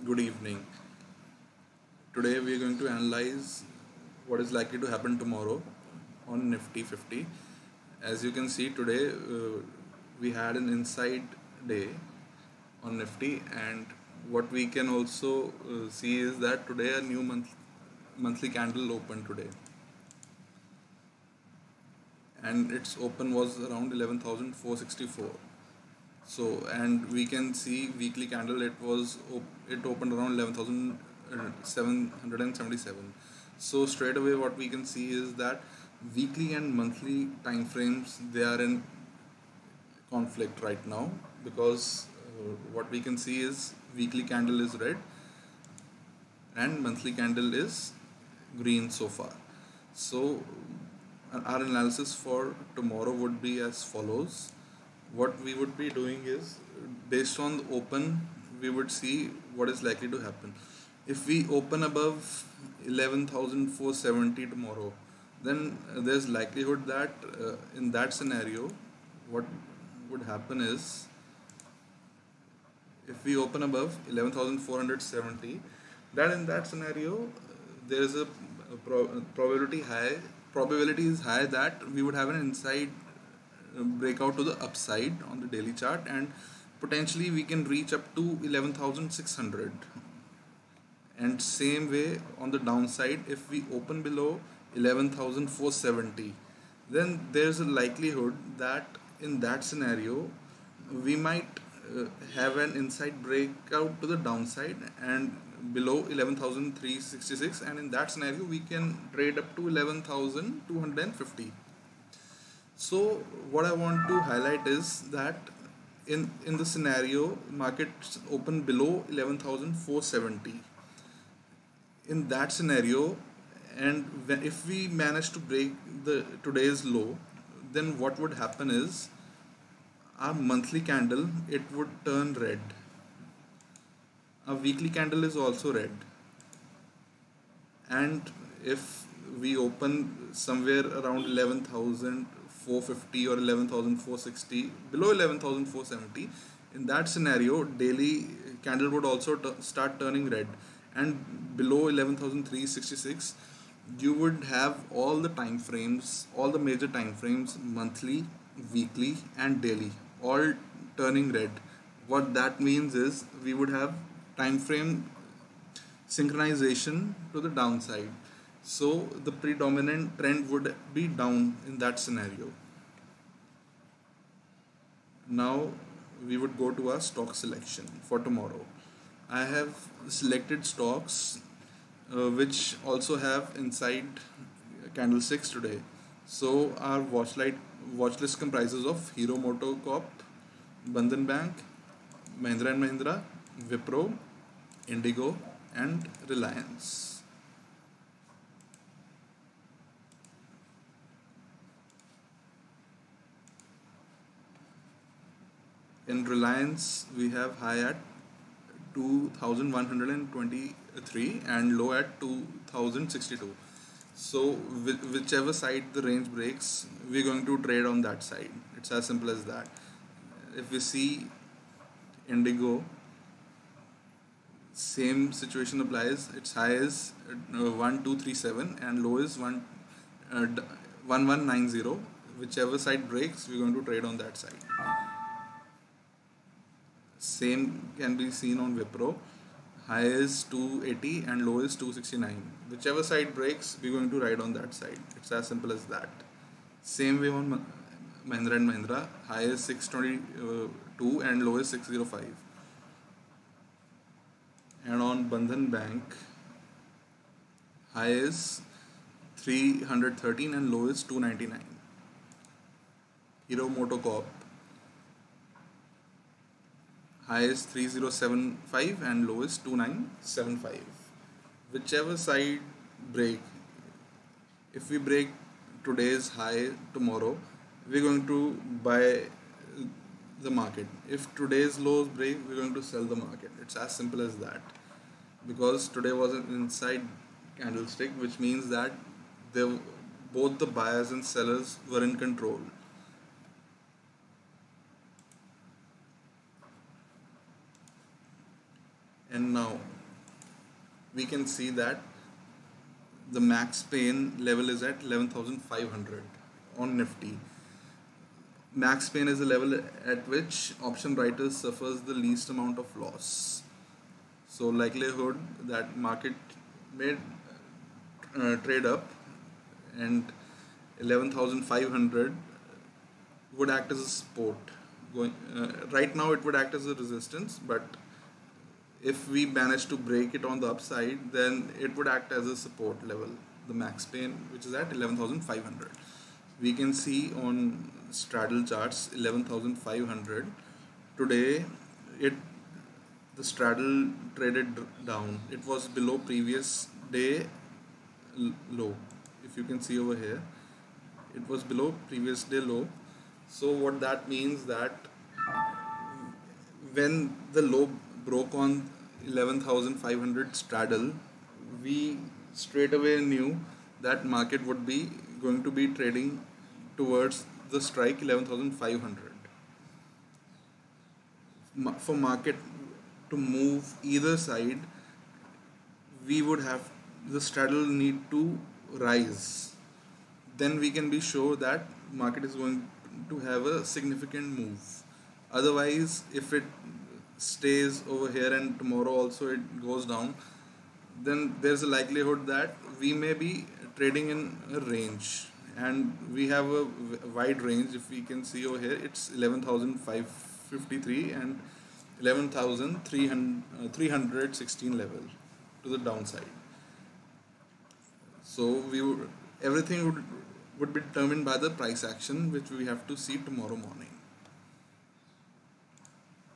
Good evening. Today we are going to analyze what is likely to happen tomorrow on Nifty 50. As you can see today, we had an inside day on Nifty, and what we can also see is that today a new monthly candle opened today, and its open was around 11,464. So, and we can see weekly candle, it opened around 11,777. So straight away what we can see is that weekly and monthly time frames, they are in conflict right now, because what we can see is weekly candle is red and monthly candle is green so far. So our analysis for tomorrow would be as follows. What we would be doing is, based on the open, we would see what is likely to happen. If we open above 11,470 tomorrow, then there's likelihood that in that scenario, what would happen is, if we open above 11,470, then in that scenario there is probability is high that we would have an inside breakout to the upside on the daily chart, and potentially we can reach up to 11,600. And same way on the downside, if we open below 11,470, then there's a likelihood that in that scenario we might have an inside breakout to the downside and below 11,366, and in that scenario we can trade up to 11,250. So what I want to highlight is that in the scenario markets open below 11,470, in that scenario, and if we manage to break the today's low, then what would happen is our monthly candle, it would turn red. Our weekly candle is also red, and if we open somewhere around 11,450 or 11,460, below 11,470, in that scenario daily candle would also start turning red, and below 11,366 you would have all the time frames, all the major time frames, monthly, weekly and daily, all turning red. What that means is we would have time frame synchronization to the downside. So the predominant trend would be down in that scenario. Now we would go to our stock selection for tomorrow. I have selected stocks which also have inside candlesticks today. So our watch list comprises of Hero MotoCorp, Bandhan Bank, Mahindra and Mahindra, Wipro, Indigo and Reliance. In Reliance we have high at 2,123 and low at 2,062. So whichever side the range breaks, we're going to trade on that side. It's as simple as that. If we see Indigo, same situation applies. Its high is 1237 and low is 1190. Whichever side breaks, we're going to trade on that side. Same can be seen on Wipro. High is 280 and low is 269. Whichever side breaks, we're going to ride on that side. It's as simple as that. Same way on Mahindra and Mahindra. High is 622 and low is 605. And on Bandhan Bank, high is 313 and low is 299. Hero MotoCorp, high is 3075 and low is 2975. Whichever side break, if we break today's high tomorrow, we're going to buy the market. If today's lows break, we're going to sell the market. It's as simple as that, because today was an inside candlestick, which means that both the buyers and sellers were in control. And now we can see that the max pain level is at 11,500 on Nifty. Max pain is the level at which option writers suffers the least amount of loss. So likelihood that market may trade up, and 11,500 would act as a support. Going right now, it would act as a resistance, but if we manage to break it on the upside, then it would act as a support level, the max pain, which is at 11,500. We can see on straddle charts 11,500. Today, it the straddle traded down. It was below previous day low. If you can see over here, it was below previous day low. So what that means that when the low broke on 11,500 straddle, we straight away knew that market would be going to be trading towards the strike 11,500. For market to move either side, we would have the straddle need to rise. Then we can be sure that market is going to have a significant move. Otherwise, if it stays over here and tomorrow also it goes down, then there's a likelihood that we may be trading in a range, and we have a wide range. If we can see over here, it's 11,553 and 11,316 level to the downside. So everything would be determined by the price action, which we have to see tomorrow morning.